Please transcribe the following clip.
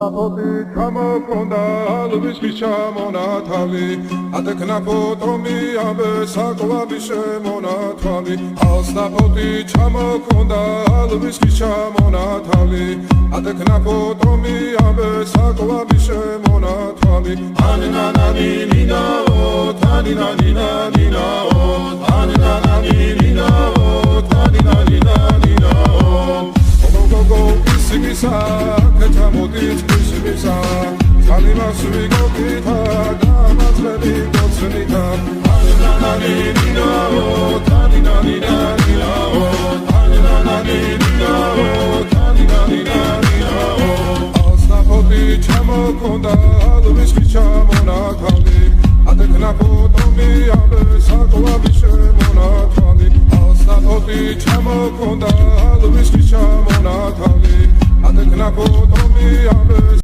Oti ჩამოქონდა ალვისის ჩამონათალი ატეკნა ფოტომი ამბე საკლავი შემონათვალი ალსნაფოთი ჩამოქონდა ალვისის ჩამონათალი ატეკნა ფოტომი ამბე საკლავი შემონათვალი ანინანანინინაო თანინანინანინაო ანინანანინინაო თანინანინანინაო გოგო ისიმისა კეთამოდით ისიმისა ძალიმას ვიგოქითა დამაძლები გოცნითა ანინანანინინაო თანინანინანინაო ანინანანინინაო თანინანინანინაო ალსნაფოთი ჩამოქონდა ალვისის ჩამონათვალი ატეკნა ფოტომი ამბე საკლავი შემონათვალი ალსნაფოთი ჩამოქონდა ალვისის ჩამონათვალი ატეკნა ფოტომი ამბე